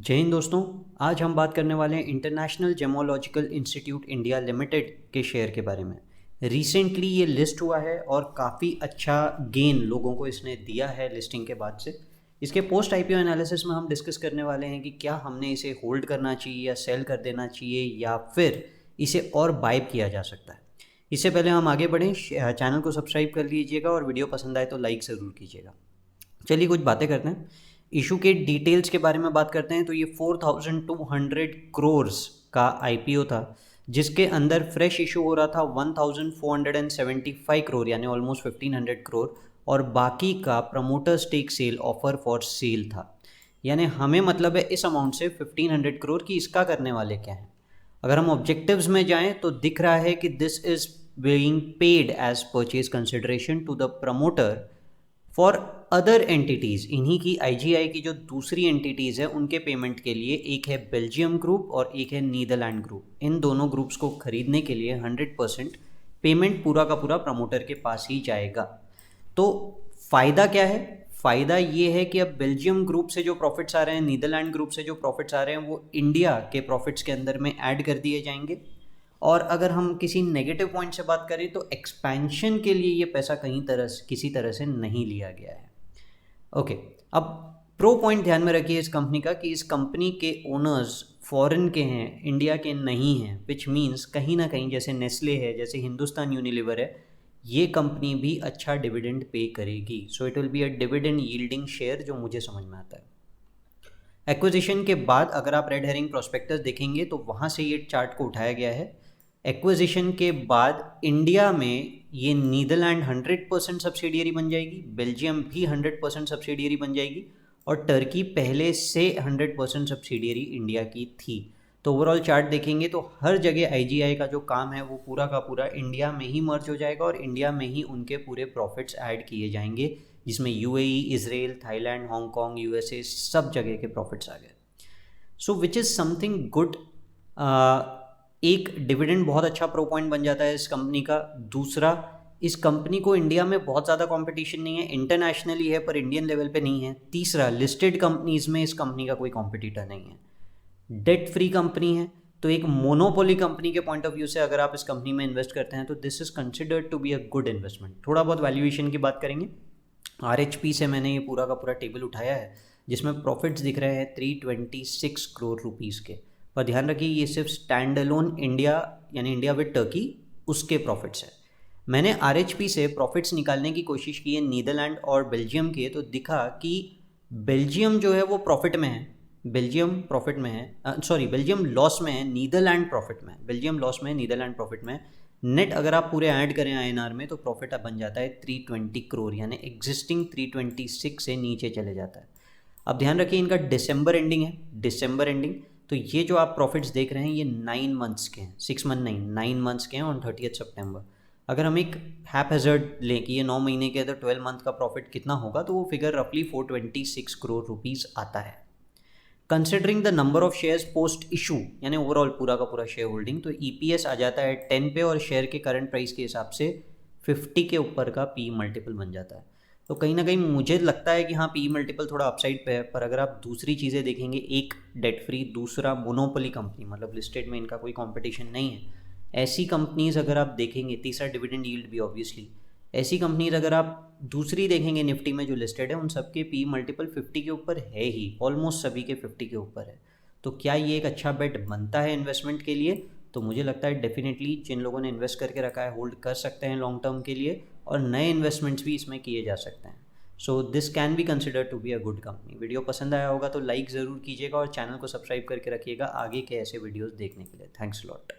जय हिंद दोस्तों। आज हम बात करने वाले हैं international gemological institute India limited के शेयर के बारे में। रिसेंटली ये लिस्ट हुआ है और काफ़ी अच्छा गेन लोगों को इसने दिया है लिस्टिंग के बाद से। इसके पोस्ट आईपीओ एनालिसिस में हम डिस्कस करने वाले हैं कि क्या हमने इसे होल्ड करना चाहिए या सेल कर देना चाहिए या फिर इसे और बाय किया जा सकता है। इससे पहले हम आगे बढ़ें, चैनल को सब्सक्राइब कर लीजिएगा और वीडियो पसंद आए तो लाइक ज़रूर कीजिएगा। चलिए कुछ बातें करते हैं। इशू के डिटेल्स के बारे में बात करते हैं तो ये 4200 करोर्स का आईपीओ था, जिसके अंदर फ्रेश इशू हो रहा था 1475 करोड़ यानी ऑलमोस्ट 1500 करोड़, और बाकी का promoter stake sale offer for sale था। यानी हमें मतलब है इस अमाउंट से 1500 करोड़ की इसका करने वाले क्या हैं। अगर हम ऑब्जेक्टिव्स में जाएं तो दिख रहा है कि this is being paid as purchase consideration to the promoter for other entities. इन्हीं की आईजीआई की जो दूसरी एंटिटीज़ है उनके पेमेंट के लिए, एक है बेल्जियम ग्रुप और एक है नीदरलैंड ग्रुप। इन दोनों ग्रुप्स को खरीदने के लिए 100% पेमेंट पूरा का पूरा प्रमोटर के पास ही जाएगा। तो फ़ायदा क्या है? फ़ायदा ये है कि अब बेल्जियम ग्रुप से जो प्रॉफिट्स आ रहे हैं, नीदरलैंड ग्रुप से जो प्रॉफिट्स आ रहे हैं, वो इंडिया के प्रॉफिट्स के अंदर में ऐड कर दिए जाएंगे। और अगर हम किसी नेगेटिव पॉइंट से बात करें तो एक्सपेंशन के लिए ये पैसा किसी तरह से नहीं लिया गया है। ओके, अब प्रो पॉइंट ध्यान में रखिए इस कंपनी का कि इस कंपनी के ओनर्स फॉरेन के हैं, इंडिया के नहीं हैं, विच मीन्स कहीं ना कहीं जैसे नेस्ले है, जैसे हिंदुस्तान यूनिलीवर है, ये कंपनी भी अच्छा डिविडेंड पे करेगी। So it will be a dividend yielding share, जो मुझे समझ में आता है। एक्विजिशन के बाद अगर आप रेड हेरिंग प्रोस्पेक्टस देखेंगे तो वहाँ से ये चार्ट को उठाया गया है। एक्विजिशन के बाद इंडिया में ये नीदरलैंड 100% सब्सिडियरी बन जाएगी, बेल्जियम भी 100% सब्सिडियरी बन जाएगी, और टर्की पहले से 100% सब्सिडियरी इंडिया की थी। तो ओवरऑल चार्ट देखेंगे तो हर जगह आईजीआई का जो काम है वो पूरा का पूरा इंडिया में ही मर्ज हो जाएगा और इंडिया में ही उनके पूरे प्रॉफिट्स ऐड किए जाएंगे, जिसमें UAE, Israel, Thailand, Hong Kong, USA सब जगह के प्रॉफिट्स आ गए। सो विच इज़ समथिंग गुड। एक डिविडेंड बहुत अच्छा प्रो पॉइंट बन जाता है इस कंपनी का। दूसरा, इस कंपनी को इंडिया में बहुत ज़्यादा कंपटीशन नहीं है, इंटरनेशनली है पर इंडियन लेवल पे नहीं है। तीसरा, लिस्टेड कंपनीज में इस कंपनी का कोई कॉम्पिटिटर नहीं है, डेट फ्री कंपनी है। तो एक मोनोपोली कंपनी के पॉइंट ऑफ व्यू से अगर आप इस कंपनी में इन्वेस्ट करते हैं तो this is considered to be a good investment. थोड़ा बहुत वैल्यूएशन की बात करेंगे। आरएचपी से मैंने ये पूरा का पूरा टेबल उठाया है जिसमें प्रॉफिट्स दिख रहे हैं 326 करोड़ रुपीज़ के। पर ध्यान रखिए ये सिर्फ स्टैंड अलोन इंडिया यानी इंडिया विद टर्की उसके प्रॉफिट्स है। मैंने आरएचपी से प्रॉफिट्स निकालने की कोशिश की है नीदरलैंड और बेल्जियम के, तो दिखा कि बेल्जियम जो है वो प्रॉफिट में है, बेल्जियम प्रॉफिट में है, सॉरी बेल्जियम लॉस में है, नीदरलैंड प्रॉफिट में है। बेल्जियम लॉस में है, नीदरलैंड प्रॉफिट में है। नेट अगर आप पूरे ऐड करें आईएनआर में तो प्रॉफिट अब बन जाता है 320 करोड़, यानी एग्जिस्टिंग 326 से नीचे चले जाता है। अब ध्यान रखिए इनका दिसंबर एंडिंग है, दिसंबर एंडिंग। तो ये जो आप प्रॉफिट्स देख रहे हैं ये 9 मंथ्स के हैं, 6 मंथ नहीं 9 मंथ्स के हैं ऑन 30 सितंबर। अगर हम एक हैपहैज़र्ड लें कि ये 9 महीने के तो 12 मंथ का प्रॉफिट कितना होगा, तो वो फिगर रफली 426 करोड़ रुपीज़ आता है। Considering the number of shares post issue यानी ओवरऑल पूरा का पूरा शेयर होल्डिंग, तो ईपीएस आ जाता है 10 पे और शेयर के करंट प्राइस के हिसाब से 50 के ऊपर का पी मल्टीपल बन जाता है। तो कहीं ना कहीं मुझे लगता है कि हाँ पी मल्टीपल थोड़ा अपसाइड पे है। पर अगर आप दूसरी चीज़ें देखेंगे, एक डेट फ्री, दूसरा मोनोपोली कंपनी मतलब लिस्टेड में इनका कोई कंपटीशन नहीं है, ऐसी कंपनीज अगर आप देखेंगे, तीसरा डिविडेंड यील्ड भी ऑब्वियसली, ऐसी कंपनीज अगर आप दूसरी देखेंगे निफ्टी में जो लिस्टेड है उन सबके पी मल्टीपल 50 के ऊपर है ही, ऑलमोस्ट सभी के 50 के ऊपर है। तो क्या ये एक अच्छा बेट बनता है इन्वेस्टमेंट के लिए? तो मुझे लगता है डेफिनेटली जिन लोगों ने इन्वेस्ट करके रखा है होल्ड कर सकते हैं लॉन्ग टर्म के लिए, और नए इन्वेस्टमेंट्स भी इसमें किए जा सकते हैं। So this can be consider to be a good company. Video पसंद आया होगा तो लाइक ज़रूर कीजिएगा और चैनल को सब्सक्राइब करके रखिएगा आगे के ऐसे वीडियोज़ देखने के लिए। Thanks lot.